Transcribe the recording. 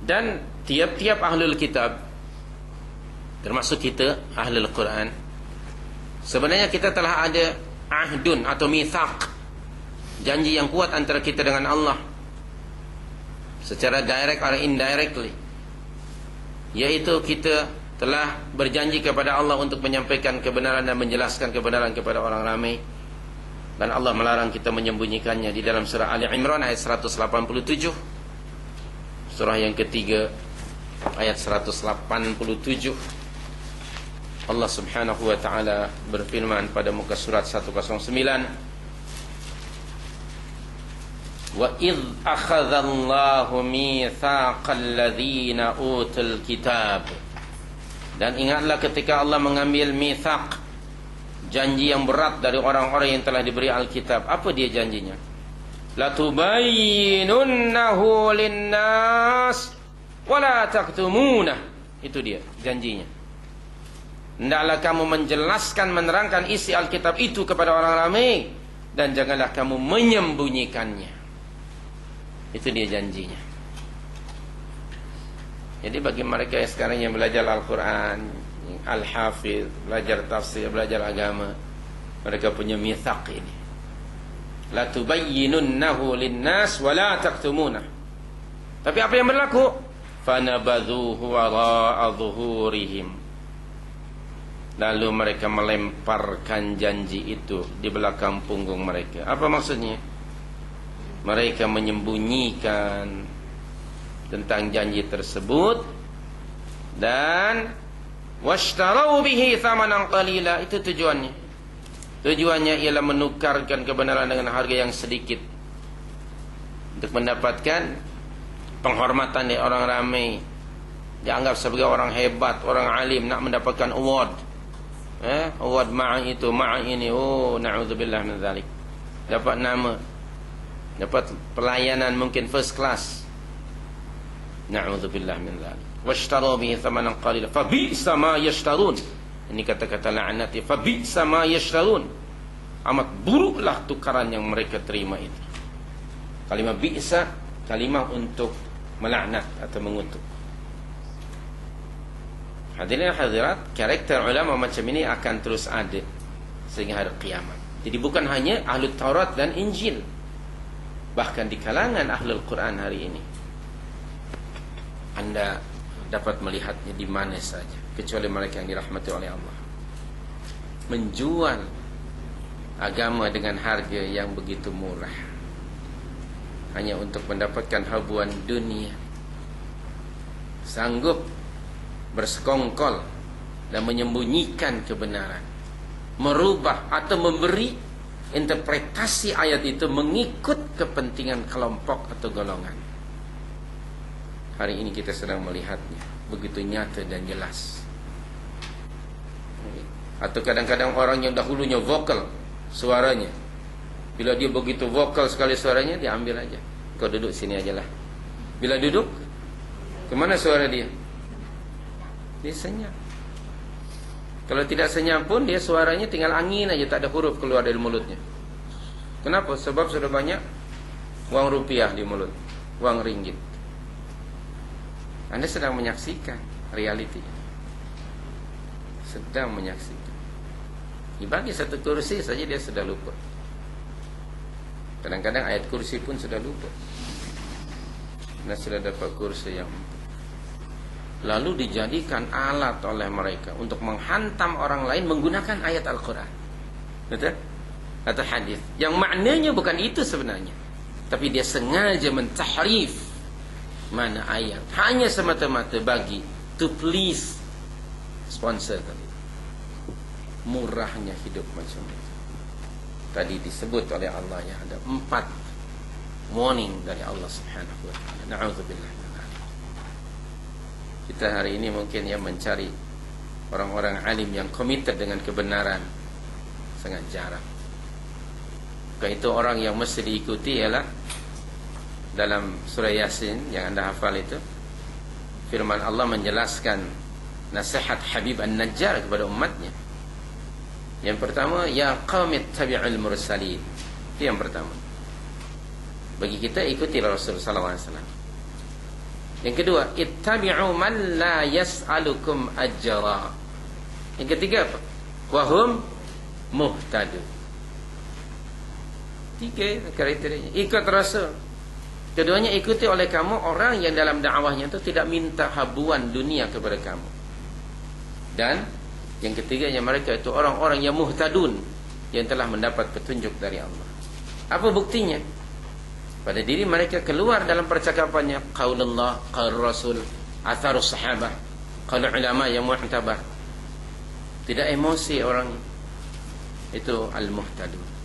Dan tiap-tiap ahlul kitab, termasuk kita ahlul Quran, sebenarnya kita telah ada ahdun atau mithaq, janji yang kuat antara kita dengan Allah, secara direct atau indirectly, yaitu kita telah berjanji kepada Allah untuk menyampaikan kebenaran dan menjelaskan kebenaran kepada orang ramai. Dan Allah melarang kita menyembunyikannya di dalam surah Ali Imran ayat 187, surah yang ketiga ayat 187. Allah subhanahu wa ta'ala berfirman pada muka surat 109, wa idh akhadhallahu mithaqal ladzina utul kitab. Dan ingatlah ketika Allah mengambil mithaq, janji yang berat dari orang-orang yang telah diberi Alkitab. Apa dia janjinya? Latubayyinunnahu linnas wala taktumunah. Itu dia janjinya. Hendaklah kamu menjelaskan, menerangkan isi Alkitab itu kepada orang ramai, dan janganlah kamu menyembunyikannya. Itu dia janjinya. Jadi bagi mereka yang sekarang yang belajar Al-Quran, Al-Hafiz, belajar tafsir, belajar agama, mereka punya mithaq ini. La tubayyinunnahu linnas wa la taktumunah. Tapi apa yang berlaku? Fanabadhuhu wara'a dhuhurihim. Lalu mereka melemparkan janji itu di belakang punggung mereka. Apa maksudnya? Mereka menyembunyikan tentang janji tersebut, dan washtarau bihi thamanan qalila. Itu tujuannya. Tujuannya ialah menukarkan kebenaran dengan harga yang sedikit untuk mendapatkan penghormatan dari orang ramai, dianggap sebagai orang hebat, orang alim, nak mendapatkan award. Award ma'a itu, ma'a ini. Oh, na'udzubillah min dzalik. Dapat nama, dapat pelayanan mungkin first class. Na'udzubillah min dzalik. Washtaru bihi thamanan qalila fabi'sa ma yashtarun. Ini kata-kata laknat. Fabi'sa ma yashtarun. Amat buruklah tukaran yang mereka terima itu. Kalimah bi'sa, kalimah untuk melaknat atau mengutuk. Hadirin hadirat, karakter ulama macam ini akan terus ada sehingga hari kiamat. Jadi bukan hanya Ahlul Taurat dan Injil, bahkan di kalangan Ahlul Quran hari ini Anda dapat melihatnya di mana saja, kecuali mereka yang dirahmati oleh Allah, menjual agama dengan harga yang begitu murah hanya untuk mendapatkan habuan dunia, sanggup bersekongkol dan menyembunyikan kebenaran, merubah atau memberi interpretasi ayat itu mengikut kepentingan kelompok atau golongan. Hari ini kita sedang melihatnya begitu nyata dan jelas. Atau kadang-kadang orang yang dahulunya vokal suaranya, bila dia begitu vokal sekali suaranya, dia ambil aja. Kau duduk sini aja lah. Bila duduk, kemana suara dia? Dia senyap. Kalau tidak senyap pun, dia suaranya tinggal angin aja, tak ada huruf keluar dari mulutnya. Kenapa? Sebab sudah banyak wang rupiah di mulut, wang ringgit. Anda sedang menyaksikan realiti, sedang menyaksikan. Dibagi satu kursi saja dia sudah lupa. Kadang-kadang ayat kursi pun sudah lupa. Anda sudah dapat kursi yang lalu dijadikan alat oleh mereka untuk menghantam orang lain menggunakan ayat Al-Quran, betul? Atau hadis yang maknanya bukan itu sebenarnya, tapi dia sengaja mentahrif mana ayat hanya semata-mata bagi to please sponsor tadi. Murahnya hidup macam itu. Tadi disebut oleh Allah ya, ada 4 warning dari Allah Subhanahu wa taala. Na'udzubillah. Kita hari ini mungkin yang mencari orang-orang alim yang committed dengan kebenaran sangat jarang. Maka itu orang yang mesti diikuti ialah dalam surah Yasin yang Anda hafal itu, firman Allah menjelaskan nasihat Habib An-Najjar kepada umatnya. Yang pertama, ya qaumi tabi'ul mursalin. Itu yang pertama. Bagi kita ikuti Rasul sallallahu alaihi wasallam. Yang kedua, ittabi'u man la yas'alukum ajra. Yang ketiga apa? Wahum muhtadun. 3 kriterianya. Ikut Rasul. Keduanya, ikuti oleh kamu orang yang dalam dakwahnya itu tidak minta habuan dunia kepada kamu. Dan yang ketiganya, mereka itu orang-orang yang muhtadun, yang telah mendapat petunjuk dari Allah. Apa buktinya? Pada diri mereka keluar dalam percakapannya qaulullah, qaul Rasul, atharus sahabah, qaul ulama yang mu'tabar. Tidak emosi orang itu al-muhtadun.